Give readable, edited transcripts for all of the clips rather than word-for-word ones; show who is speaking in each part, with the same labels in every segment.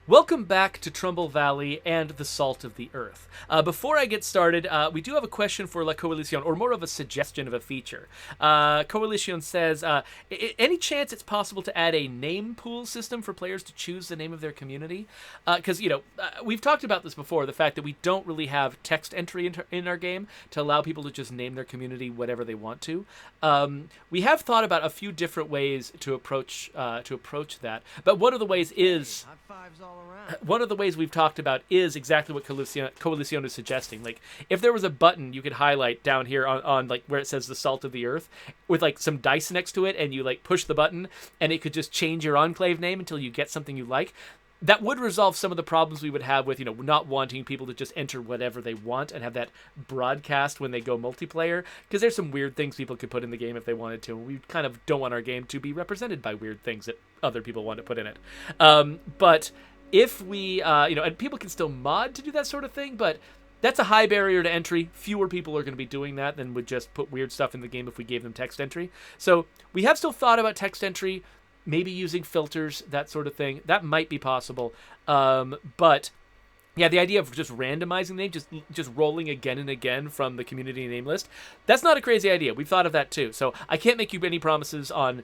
Speaker 1: Welcome back to Trumbull Valley and the Salt of the Earth. Before I get started, we do have a question for La Coalición, or more of a suggestion of a feature. Coalición says, any chance it's possible to add a name pool system for players to choose the name of their community? Because, we've talked about this before, the fact that we don't really have text entry in our game to allow people to just name their community whatever they want to. We have thought about a few different ways to approach that, but one of the ways is... One of the ways we've talked about is exactly what Coalición is suggesting. Like, if there was a button you could highlight down here on like where it says the Salt of the Earth with like some dice next to it, and you like push the button and it could just change your enclave name until you get something you like. That would resolve some of the problems we would have with, not wanting people to just enter whatever they want and have that broadcast when they go multiplayer. Because there's some weird things people could put in the game if they wanted to. And we kind of don't want our game to be represented by weird things that other people want to put in it. But if we, and people can still mod to do that sort of thing, but that's a high barrier to entry. Fewer people are going to be doing that than would just put weird stuff in the game if we gave them text entry. So we have still thought about text entry, maybe using filters, that sort of thing. That might be possible. But yeah, the idea of just randomizing name, just rolling again and again from the community name list, that's not a crazy idea. We've thought of that too. So I can't make you any promises on,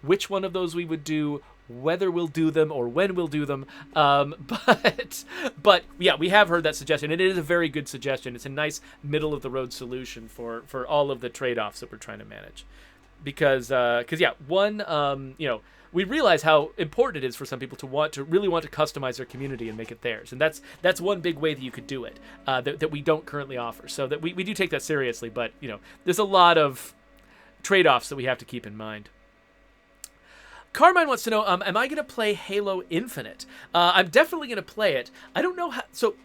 Speaker 1: which one of those we would do, whether we'll do them or when we'll do them. But yeah, we have heard that suggestion, and it is a very good suggestion. It's a nice middle of the road solution for all of the trade-offs that we're trying to manage. Because we realize how important it is for some people to really want to customize their community and make it theirs. And that's one big way that you could do it, that we don't currently offer. So that we do take that seriously, but there's a lot of trade-offs that we have to keep in mind. Carmine wants to know, am I going to play Halo Infinite? I'm definitely going to play it. I don't know how... So,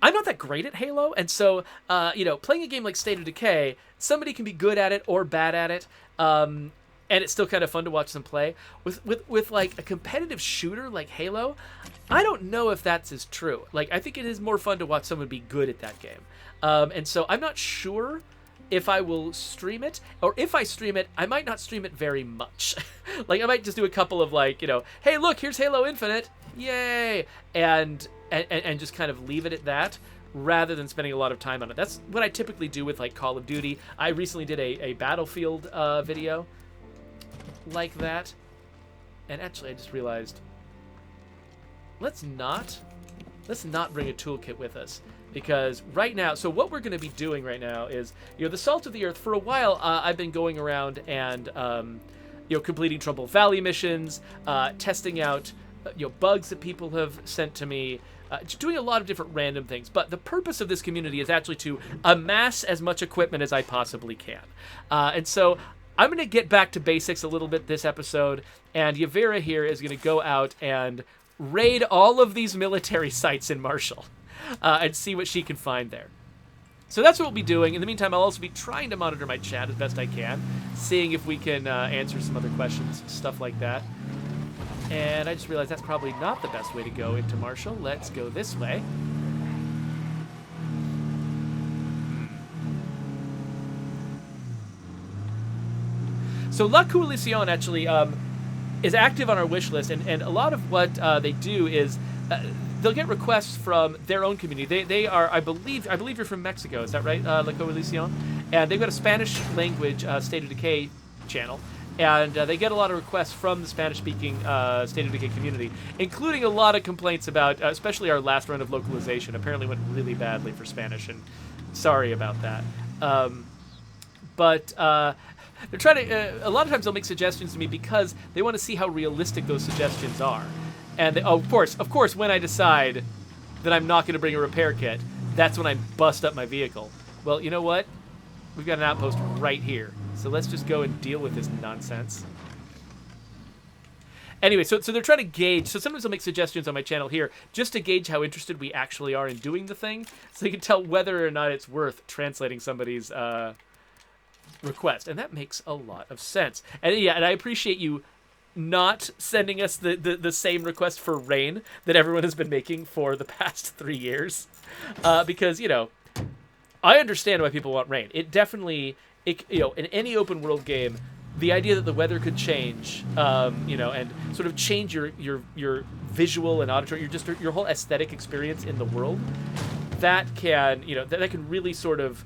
Speaker 1: I'm not that great at Halo, and so, playing a game like State of Decay, somebody can be good at it or bad at it, and it's still kind of fun to watch them play. With like, a competitive shooter like Halo, I don't know if that's as true. Like, I think it is more fun to watch someone be good at that game. And so, I'm not sure if I will stream it, or if I stream it, I might not stream it very much. Like, I might just do a couple of, like, hey, look, here's Halo Infinite, yay, and just kind of leave it at that, rather than spending a lot of time on it. That's what I typically do with, like, Call of Duty. I recently did a Battlefield video like that, and actually I just realized, let's not bring a toolkit with us. Because right now, so what we're going to be doing right now is, the Salt of the Earth, for a while, I've been going around and, completing Trumbull Valley missions, testing out, bugs that people have sent to me, doing a lot of different random things. But the purpose of this community is actually to amass as much equipment as I possibly can. And so I'm going to get back to basics a little bit this episode, and Yevera here is going to go out and raid all of these military sites in Marshall. And see what she can find there. So that's what we'll be doing. In the meantime, I'll also be trying to monitor my chat as best I can, seeing if we can answer some other questions, stuff like that. And I just realized that's probably not the best way to go into Marshall. Let's go this way. So La Coalición actually is active on our wish list, and a lot of what they do is... they'll get requests from their own community. They are, I believe you're from Mexico. Is that right, La Coalición? And they've got a Spanish language State of Decay channel, and they get a lot of requests from the Spanish-speaking State of Decay community, including a lot of complaints about, especially our last run of localization. Apparently went really badly for Spanish, and sorry about that. But they're trying to. A lot of times they'll make suggestions to me because they want to see how realistic those suggestions are. And of course, when I decide that I'm not going to bring a repair kit, that's when I bust up my vehicle. Well, you know what? We've got an outpost right here. So let's just go and deal with this nonsense. Anyway, so they're trying to gauge. So sometimes I'll make suggestions on my channel here just to gauge how interested we actually are in doing the thing, so you can tell whether or not it's worth translating somebody's request. And that makes a lot of sense. And yeah, and I appreciate you not sending us the same request for rain that everyone has been making for the past 3 years. Because, I understand why people want rain. It definitely, in any open world game, the idea that the weather could change, and sort of change your visual and auditory, your whole aesthetic experience in the world, that can that can really sort of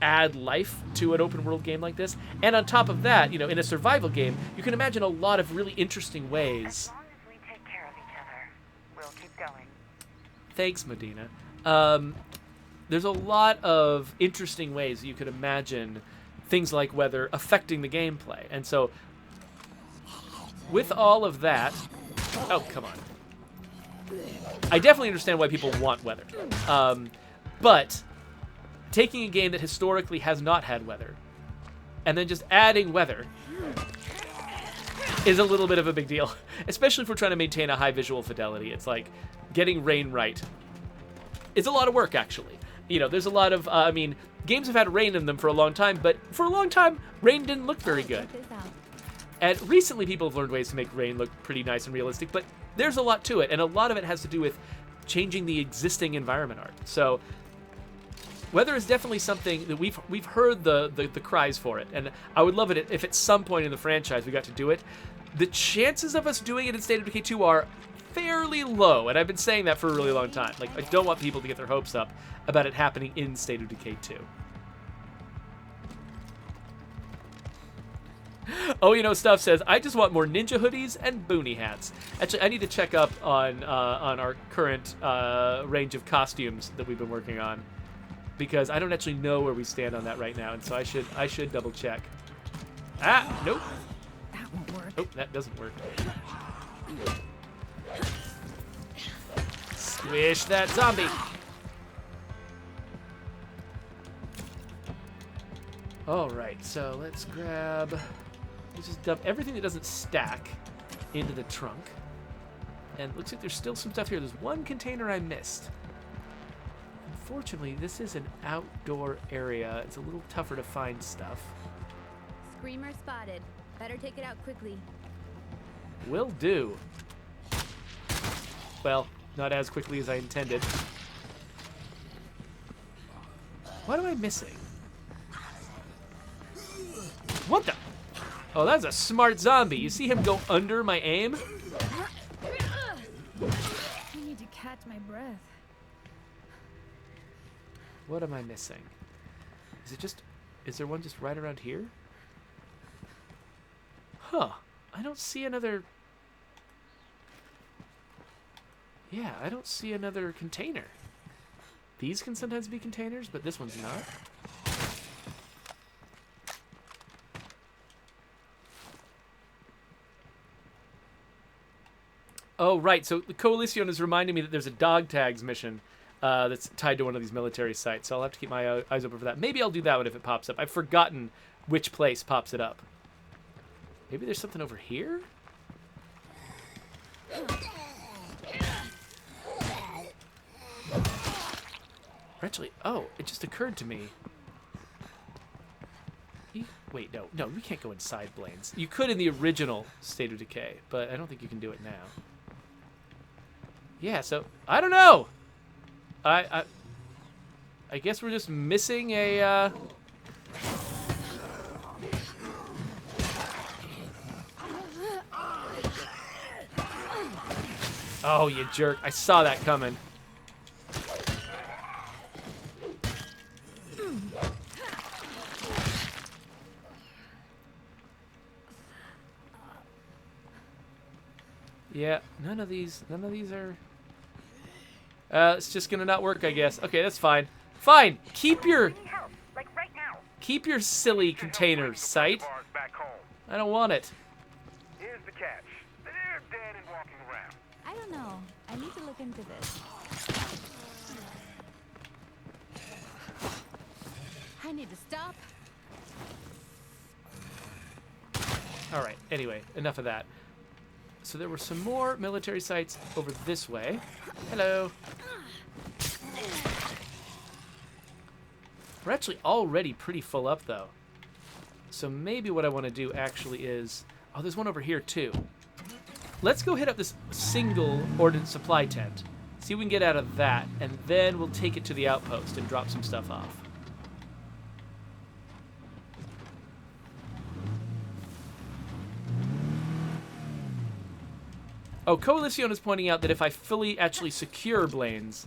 Speaker 1: add life to an open world game like this. And on top of that, in a survival game, you can imagine a lot of really interesting ways.
Speaker 2: As long as we take care of each other, we'll keep going.
Speaker 1: Thanks, Medina. There's a lot of interesting ways you could imagine things like weather affecting the gameplay. And so, with all of that... Oh, come on. I definitely understand why people want weather. But taking a game that historically has not had weather, and then just adding weather, is a little bit of a big deal. Especially if we're trying to maintain a high visual fidelity. It's like getting rain right. It's a lot of work, actually. There's a lot of... games have had rain in them for a long time, but for a long time, rain didn't look very good. And recently, people have learned ways to make rain look pretty nice and realistic, but there's a lot to it, and a lot of it has to do with changing the existing environment art. So, weather is definitely something that we've heard the cries for it, and I would love it if at some point in the franchise we got to do it. The chances of us doing it in State of Decay 2 are fairly low, and I've been saying that for a really long time. Like, I don't want people to get their hopes up about it happening in State of Decay 2. Oh, Stuff says, I just want more ninja hoodies and boonie hats. Actually, I need to check up on our current range of costumes that we've been working on, because I don't actually know where we stand on that right now, and so I should double check. Ah, nope.
Speaker 3: That won't work.
Speaker 1: Oh, that doesn't work. Squish that zombie. All right, so let's just dump everything that doesn't stack into the trunk. And it looks like there's still some stuff here. There's one container I missed. Unfortunately, this is an outdoor area. It's a little tougher to find stuff.
Speaker 3: Screamer spotted. Better take it out quickly.
Speaker 1: Will do. Well, not as quickly as I intended. What am I missing? What the? Oh, that's a smart zombie. You see him go under my aim?
Speaker 3: I need to catch my breath.
Speaker 1: What am I missing? Is there one just right around here? Huh. I don't see another... Yeah, I don't see another container. These can sometimes be containers, but this one's not. Oh, right. So the Coalition is reminding me that there's a dog tags mission that's tied to one of these military sites. So I'll have to keep my eyes open for that. Maybe I'll do that one if it pops up. I've forgotten which place pops it up. Maybe there's something over here? Actually, oh, it just occurred to me. Wait, no, we can't go inside Blaine's. You could in the original State of Decay, but I don't think you can do it now. Yeah, so I don't know. I guess we're just missing a. Oh, you jerk! I saw that coming. Yeah, none of these are... it's just gonna not work, I guess. Okay, that's fine. Fine! Keep your silly container, site. I don't want it.
Speaker 2: Here's the catch. They're dead and walking around.
Speaker 3: I don't know. I need to look into this. I need to stop.
Speaker 1: Alright, anyway, enough of that. So there were some more military sites over this way. Hello. We're actually already pretty full up, though. So maybe what I want to do actually is... Oh, there's one over here, too. Let's go hit up this single ordnance supply tent. See what we can get out of that, and then we'll take it to the outpost and drop some stuff off. Oh, Coalition is pointing out that if I fully actually secure Blaine's,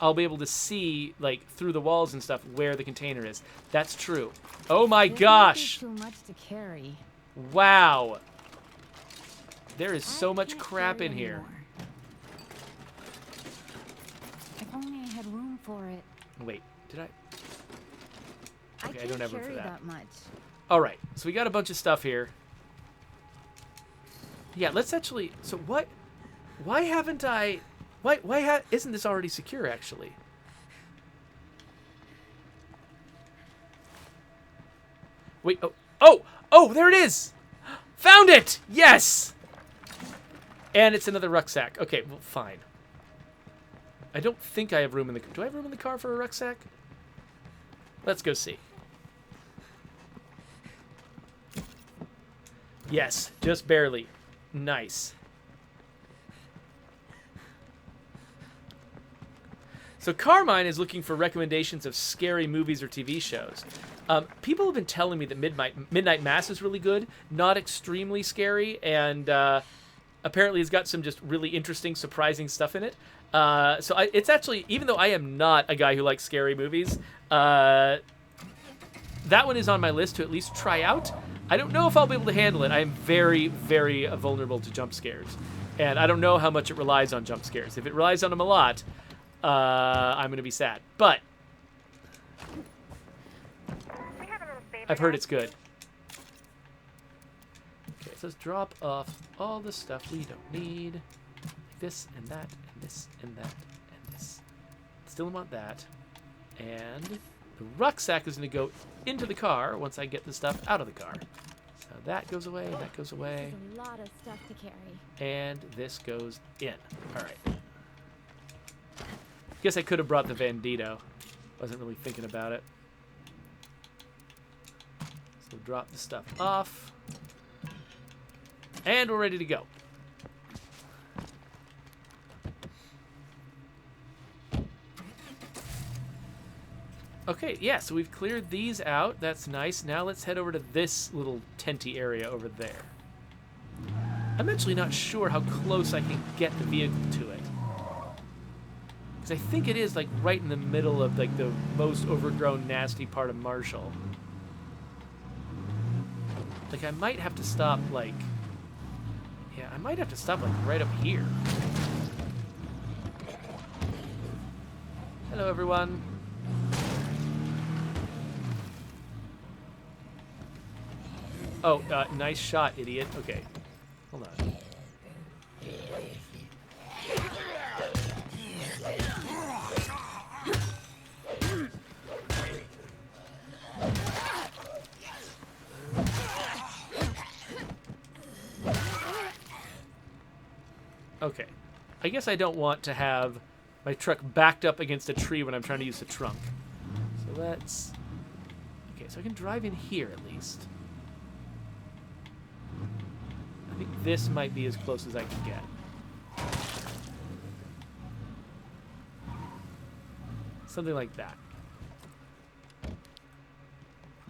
Speaker 1: I'll be able to see, like, through the walls and stuff where the container is. That's true. Oh my gosh!
Speaker 4: Too much to carry.
Speaker 1: Wow. There is so much crap in here.
Speaker 4: If only I had room for it.
Speaker 1: Wait, did I? Okay, I
Speaker 4: can't
Speaker 1: don't have room for
Speaker 4: carry
Speaker 1: that.
Speaker 4: much.
Speaker 1: All right, so we got a bunch of stuff here. Yeah, let's actually. So what? Why haven't I? Why isn't this already secure? Actually. Wait. Oh! There it is. Found it. Yes. And it's another rucksack. Okay, well, fine. I don't think I have room in the. Do I have room in the car for a rucksack? Let's go see. Yes, just barely. Nice. So Carmine is looking for recommendations of scary movies or TV shows. People have been telling me that Midnight Mass is really good, not extremely scary, and apparently it's got some just really interesting, surprising stuff in it. It's actually, even though I am not a guy who likes scary movies, that one is on my list to at least try out. I don't know if I'll be able to handle it. I am very, very vulnerable to jump scares. And I don't know how much it relies on jump scares. If it relies on them a lot, I'm going to be sad. But I've heard it's good. Okay, so let's drop off all the stuff we don't need. Like this and that and this and that and this. Still don't want that. And the rucksack is going to go into the car once I get the stuff out of the car. So that goes away, that goes away.
Speaker 3: There's a lot of stuff to carry.
Speaker 1: And this goes in. All right. Guess I could have brought the Bandito. Wasn't really thinking about it. So we'll drop the stuff off. And we're ready to go. Okay, yeah, so we've cleared these out. That's nice. Now let's head over to this little tenty area over there. I'm actually not sure how close I can get the vehicle to it. Because I think it is, like, right in the middle of, like, the most overgrown, nasty part of Marshall. Like, I might have to stop, like... Yeah, I might have to stop, like, right up here. Hello, everyone. Oh, nice shot, idiot. Okay. Hold on. Okay. I guess I don't want to have my truck backed up against a tree when I'm trying to use the trunk. So let's... Okay, so I can drive in here at least. I think this might be as close as I can get. Something like that.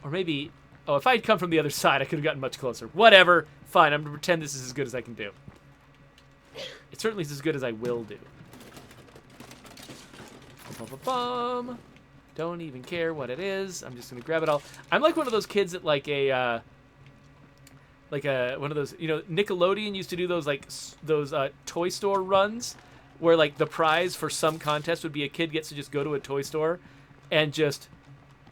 Speaker 1: Or maybe... Oh, if I had come from the other side, I could have gotten much closer. Whatever. Fine, I'm going to pretend this is as good as I can do. It certainly is as good as I will do. Bum. Don't even care what it is. I'm just going to grab it all. I'm like one of those kids at like a... one of those, you know, Nickelodeon used to do those those toy store runs where like the prize for some contest would be a kid gets to just go to a toy store and just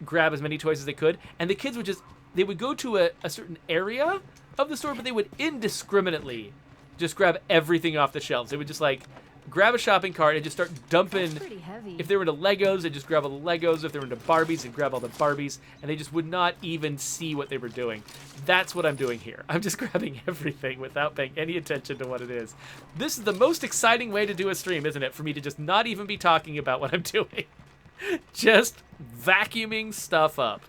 Speaker 1: grab as many toys as they could, and the kids would would go to a certain area of the store, but they would indiscriminately just grab everything off the shelves. They would just like grab a shopping cart and just start dumping.
Speaker 4: Pretty heavy.
Speaker 1: If they were into Legos, they'd just grab all the Legos. If they were into Barbies, they'd grab all the Barbies. And they just would not even see what they were doing. That's what I'm doing here. I'm just grabbing everything without paying any attention to what it is. This is the most exciting way to do a stream, isn't it? For me to just not even be talking about what I'm doing. Just vacuuming stuff up.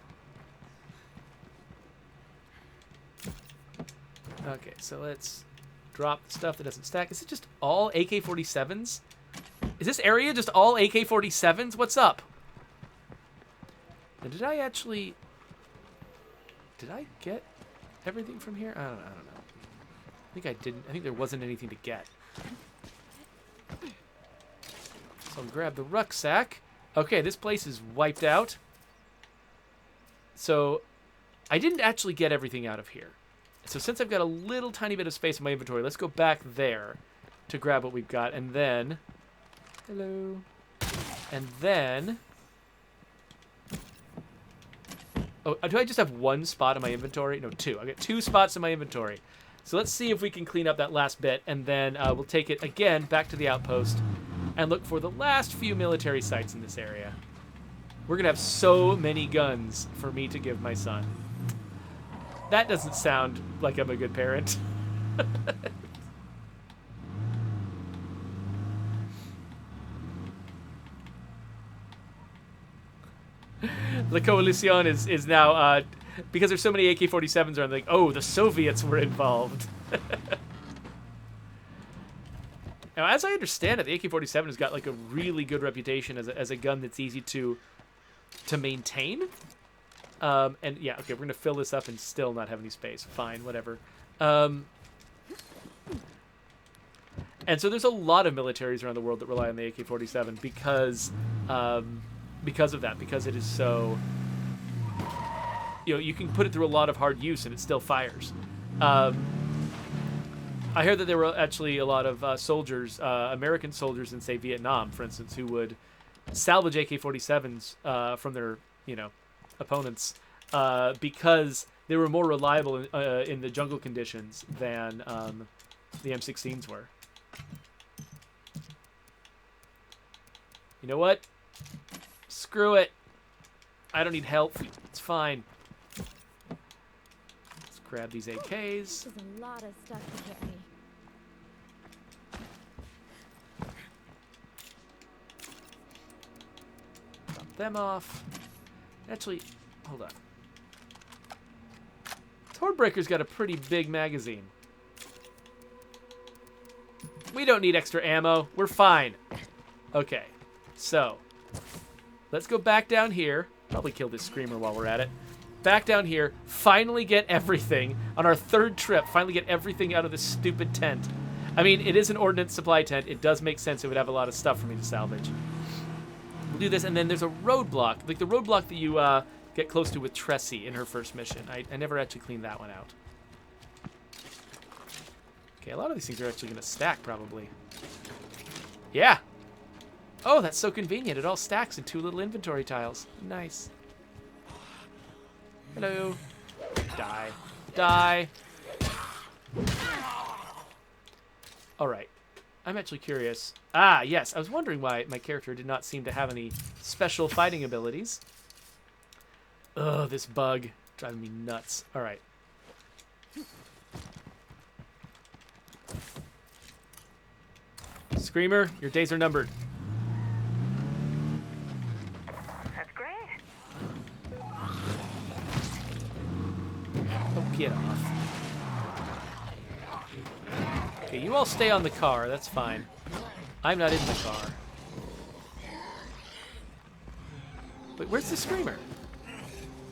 Speaker 1: Okay, so let's drop the stuff that doesn't stack. Is it just all AK-47s? Is this area just all AK-47s? What's up? And did I get everything from here? I don't know. I think I didn't. I think there wasn't anything to get. So I'll grab the rucksack. Okay, this place is wiped out. So I didn't actually get everything out of here. So since I've got a little tiny bit of space in my inventory, let's go back there to grab what we've got. And then... Hello. And then... Oh, do I just have one spot in my inventory? No, two. I've got 2 spots in my inventory. So let's see if we can clean up that last bit. And then we'll take it again back to the outpost and look for the last few military sites in this area. We're going to have so many guns for me to give my son. That doesn't sound like I'm a good parent. La Coalición is now, because there's so many AK-47s around, like, oh, the Soviets were involved. Now, as I understand it, the AK-47 has got like a really good reputation as a gun that's easy to maintain. And yeah, okay, we're gonna fill this up and still not have any space. Fine, whatever. And so there's a lot of militaries around the world that rely on the AK-47 because of that, because it is so, you can put it through a lot of hard use and it still fires. I heard that there were actually a lot of soldiers, American soldiers in, say, Vietnam, for instance, who would salvage AK-47s from their, opponents because they were more reliable in the jungle conditions than the M16s were. You know what? Screw it. I don't need help. It's fine. Let's grab these AKs.
Speaker 3: There's a lot of stuff to carry.
Speaker 1: Drop them off. Actually, hold on. Thornbreaker's got a pretty big magazine. We don't need extra ammo. We're fine. Okay, so let's go back down here. Probably kill this screamer while we're at it. Back down here. Finally get everything on our 3rd trip. Finally get everything out of this stupid tent. I mean, it is an ordnance supply tent. It does make sense. It would have a lot of stuff for me to salvage. We'll do this, and then there's a roadblock, like the roadblock that you get close to with Tressie in her first mission. I never actually cleaned that one out. Okay, a lot of these things are actually going to stack, probably. Yeah. Oh, that's so convenient. It all stacks in 2 little inventory tiles. Nice. Hello. Die. Die. All right. I'm actually curious. Ah, yes. I was wondering why my character did not seem to have any special fighting abilities. Ugh, this bug. Driving me nuts. All right. Screamer, your days are numbered.
Speaker 2: That's great.
Speaker 1: Oh, get off. Okay, you all stay on the car. That's fine. I'm not in the car. Wait, where's the screamer?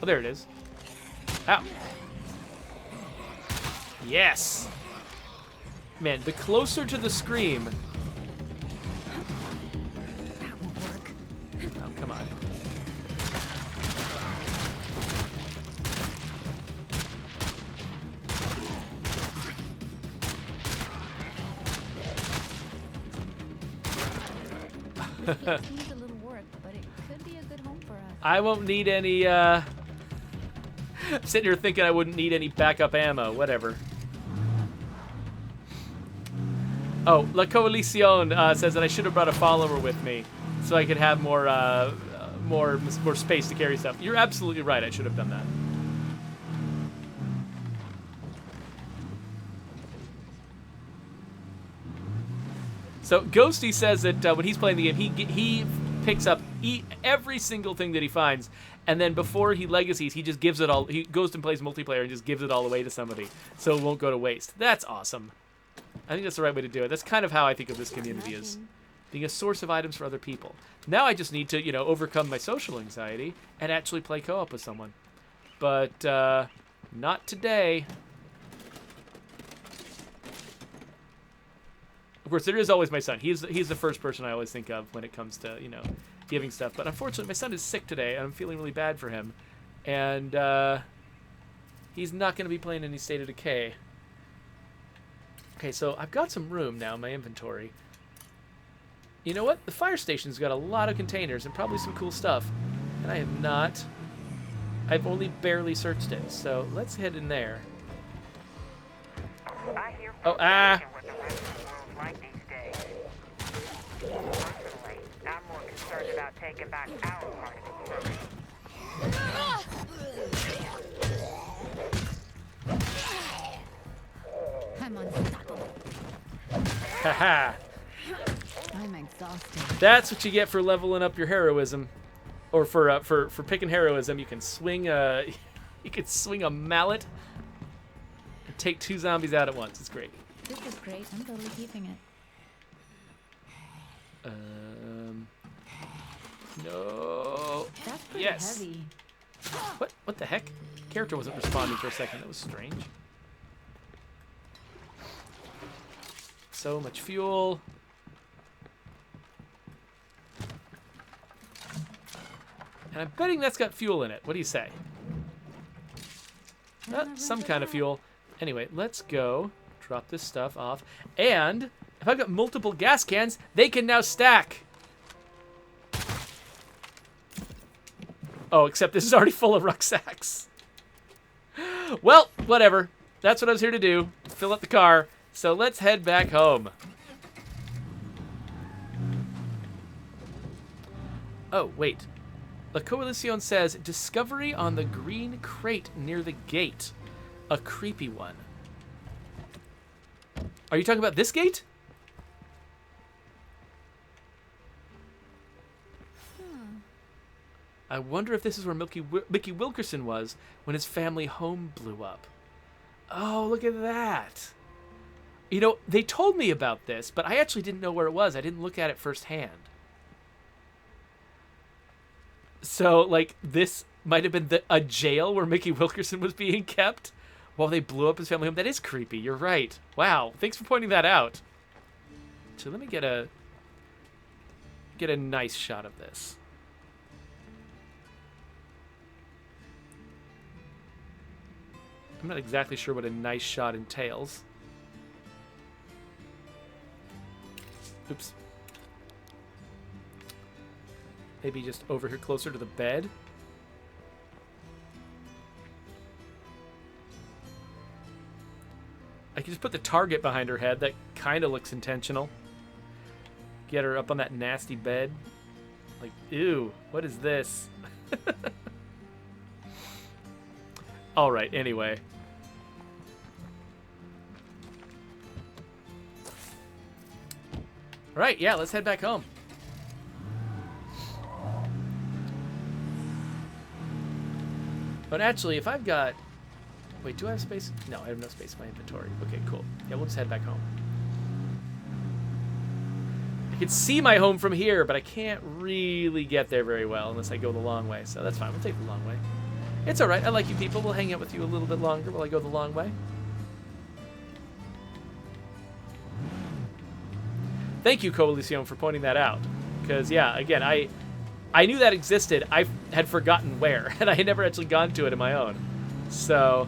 Speaker 1: Oh, there it is. Ow. Yes! Man, the closer to the scream...
Speaker 3: That won't work.
Speaker 1: Oh, come on.
Speaker 3: It needs a little work, but it could be a good home for us.
Speaker 1: I won't need any, I'm sitting here thinking I wouldn't need any backup ammo. Whatever. Oh, La Coalición says that I should have brought a follower with me so I could have more space to carry stuff. You're absolutely right. I should have done that. So Ghosty says that when he's playing the game, he picks up every single thing that he finds, and then before he legacies, he just gives it all. He goes and plays multiplayer and just gives it all away to somebody, so it won't go to waste. That's awesome. I think that's the right way to do it. That's kind of how I think of this community, is being a source of items for other people. Now I just need to, overcome my social anxiety and actually play co-op with someone. But not today. Of course, there is always my son. He's the first person I always think of when it comes to, you know, giving stuff. But unfortunately, my son is sick today, and I'm feeling really bad for him. And he's not going to be playing any State of Decay. Okay, so I've got some room now in my inventory. You know what? The fire station's got a lot of containers and probably some cool stuff. And I have not... I've only barely searched it. So let's head in there.
Speaker 2: I hear
Speaker 1: Oh,
Speaker 2: what the rest of the world's like these days. Personally, I'm more concerned about taking back our part of it first.
Speaker 4: I'm unstoppable.
Speaker 1: Haha.
Speaker 4: I'm exhausted.
Speaker 1: That's what you get for leveling up your heroism. Or for picking heroism, you can swing a mallet and take 2 zombies out at once. It's great.
Speaker 4: This is great. I'm totally keeping it.
Speaker 1: No.
Speaker 4: That's pretty
Speaker 1: Yes.
Speaker 4: heavy.
Speaker 1: What the heck? Character wasn't responding for a second. That was strange. So much fuel. And I'm betting that's got fuel in it. What do you say? Some kind of fuel. Anyway, let's go drop this stuff off. And if I've got multiple gas cans, they can now stack. Oh, except this is already full of rucksacks. Well, whatever. That's what I was here to do. Fill up the car. So let's head back home. Oh, wait. La Coalición says, discovery on the green crate near the gate. A creepy one. Are you talking about this gate? I wonder if this is where Mickey Wilkerson was when his family home blew up. Oh, look at that. You know, they told me about this, but I actually didn't know where it was. I didn't look at it firsthand. So, like, this might have been a jail where Mickey Wilkerson was being kept while they blew up his family home. That is creepy. You're right. Wow. Thanks for pointing that out. So let me get a nice shot of this. I'm not exactly sure what a nice shot entails. Oops. Maybe just over here closer to the bed. I can just put the target behind her head. That kind of looks intentional. Get her up on that nasty bed. Like, ew, what is this? All right, anyway. All right, yeah, let's head back home. But actually, if I've got... Wait, do I have space? No, I have no space in my inventory. Okay, cool. Yeah, we'll just head back home. I can see my home from here, but I can't really get there very well unless I go the long way. So that's fine. We'll take the long way. It's all right. I like you people. We'll hang out with you a little bit longer while I go the long way. Thank you, Coalición, for pointing that out. Because, yeah, again, I knew that existed. I had forgotten where, and I had never actually gone to it on my own. So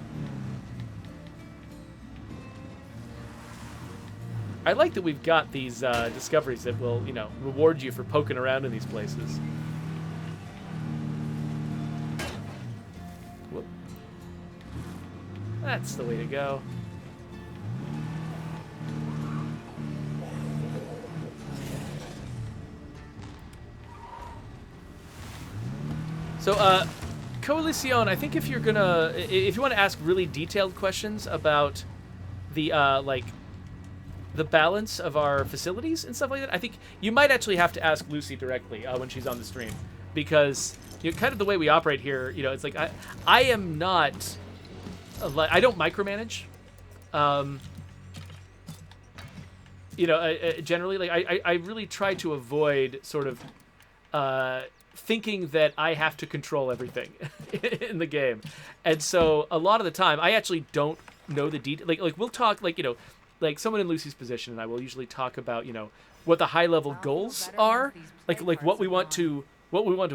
Speaker 1: I like that we've got these discoveries that will, you know, reward you for poking around in these places. Whoop. That's the way to go. So, Coalición, I think if you want to ask really detailed questions about the, like, the balance of our facilities and stuff like that, I think you might actually have to ask Lucy directly when she's on the stream. Because, you know, kind of the way we operate here, you know, it's like, I am not, I don't micromanage. You know, generally, like, I really try to avoid sort of, thinking that I have to control everything in the game. And so a lot of the time I actually don't know the detail. Like we'll talk, like, you know, like someone in Lucy's position and I will usually talk about, what the high level goals are, like what we want to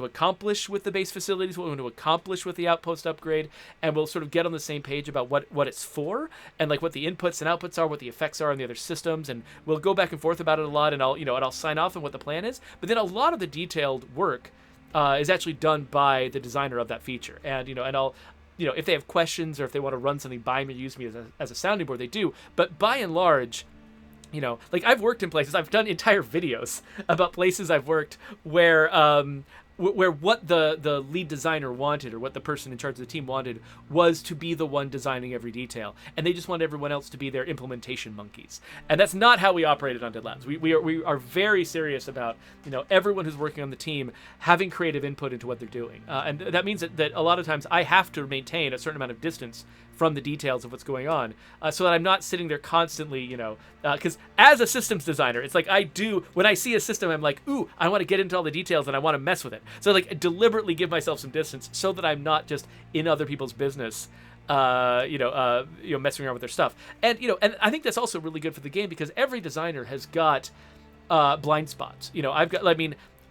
Speaker 1: accomplish with the base facilities, what we want to accomplish with the outpost upgrade, and we'll sort of get on the same page about what it's for, and like what the inputs and outputs are, what the effects are on the other systems, and we'll go back and forth about it a lot, and I'll sign off on what the plan is. But then a lot of the detailed work is actually done by the designer of that feature, and and I'll if they have questions or if they want to run something by me or use me as a sounding board, they do. But by and large, like I've worked in places, I've done entire videos about places I've worked where what the lead designer wanted, or what the person in charge of the team wanted, was to be the one designing every detail, and they just want everyone else to be their implementation monkeys. And that's not how we operated on Dead Labs. We are very serious about everyone who's working on the team having creative input into what they're doing, and that means that a lot of times I have to maintain a certain amount of distance from the details of what's going on, so that I'm not sitting there constantly, because as a systems designer, it's like when I see a system, I'm like, ooh, I want to get into all the details and I want to mess with it. So like deliberately give myself some distance so that I'm not just in other people's business, messing around with their stuff. And and I think that's also really good for the game, because every designer has got blind spots.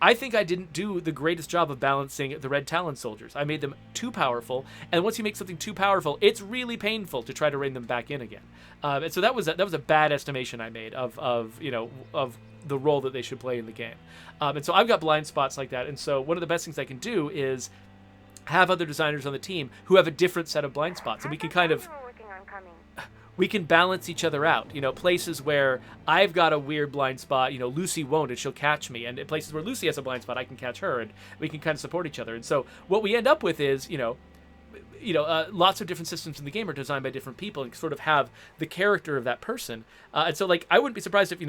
Speaker 1: I think I didn't do the greatest job of balancing the Red Talon soldiers. I made them too powerful, and once you make something too powerful, it's really painful to try to rein them back in again. And so that was a bad estimation I made of the role that they should play in the game. And so I've got blind spots like that. And so one of the best things I can do is have other designers on the team who have a different set of blind spots, and we can kind of we can balance each other out. Places where I've got a weird blind spot, Lucy won't, and she'll catch me. And in places where Lucy has a blind spot, I can catch her, and we can kind of support each other. And so what we end up with is, lots of different systems in the game are designed by different people and sort of have the character of that person. And so, like, I wouldn't be surprised if,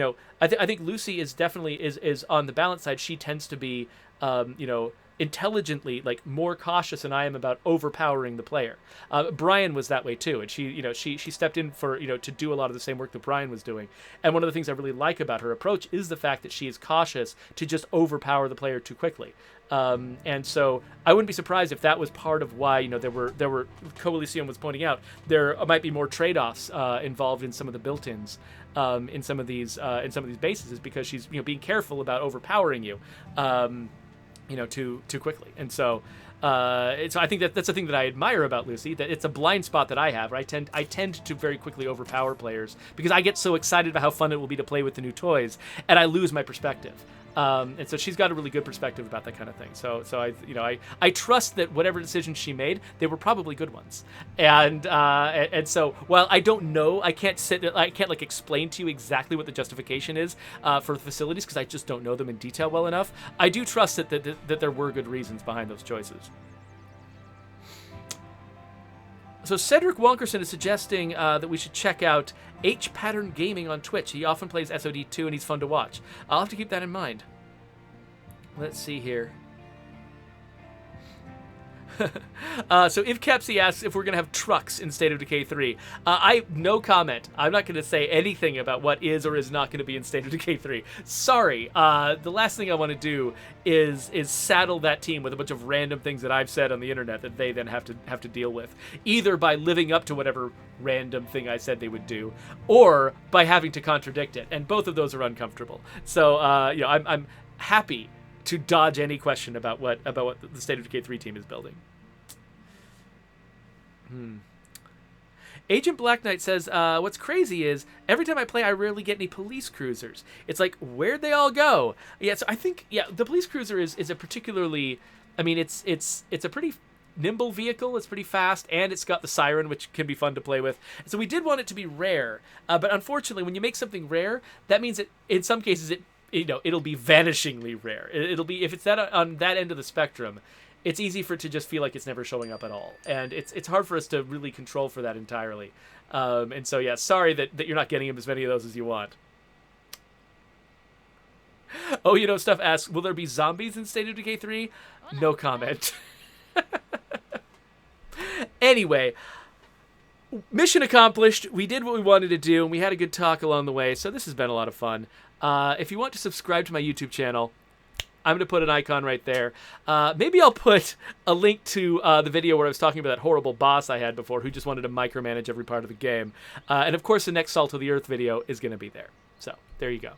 Speaker 1: I think Lucy is definitely is on the balance side. She tends to be, intelligently, like, more cautious than I am about overpowering the player. Brian was that way too, and she stepped in for to do a lot of the same work that Brian was doing. And one of the things I really like about her approach is the fact that she is cautious to just overpower the player too quickly. And so I wouldn't be surprised if that was part of why there were Coalition was pointing out there might be more trade-offs involved in some of the built-ins in some of these bases, is because she's being careful about overpowering you. Too quickly. And so I think that's the thing that I admire about Lucy, that it's a blind spot that I have. Right? I tend to very quickly overpower players because I get so excited about how fun it will be to play with the new toys, and I lose my perspective. And so she's got a really good perspective about that kind of thing. So I trust that whatever decisions she made, they were probably good ones. And so while I don't know, I can't like explain to you exactly what the justification is for the facilities, because I just don't know them in detail well enough. I do trust that there were good reasons behind those choices. So Cedric Wonkerson is suggesting that we should check out H Pattern Gaming on Twitch. He often plays SOD2 and he's fun to watch. I'll have to keep that in mind. Let's see here. So if Kepsy asks if we're going to have trucks in State of Decay 3, no comment. I'm not going to say anything about what is or is not going to be in State of Decay 3. Sorry. The last thing I want to do is saddle that team with a bunch of random things that I've said on the internet that they then have to deal with, either by living up to whatever random thing I said they would do, or by having to contradict it. And both of those are uncomfortable. So I'm happy to dodge any question about what the State of Decay 3 team is building. Agent Black Knight says, what's crazy is every time I play, I rarely get any police cruisers. It's like, where'd they all go? Yeah, so I think, the police cruiser is a particularly, it's a pretty nimble vehicle. It's pretty fast, and it's got the siren, which can be fun to play with. So we did want it to be rare, but unfortunately, when you make something rare, that means that in some cases it'll be vanishingly rare. It'll be, if it's on that end of the spectrum, it's easy for it to just feel like it's never showing up at all. And it's hard for us to really control for that entirely. And so, sorry that you're not getting as many of those as you want. Oh, Stuff asks, will there be zombies in State of Decay 3? No comment. Anyway, mission accomplished. We did what we wanted to do, and we had a good talk along the way. So this has been a lot of fun. If you want to subscribe to my YouTube channel, I'm going to put an icon right there. Maybe I'll put a link to the video where I was talking about that horrible boss I had before who just wanted to micromanage every part of the game. And of course, the next Salt of the Earth video is going to be there. So there you go.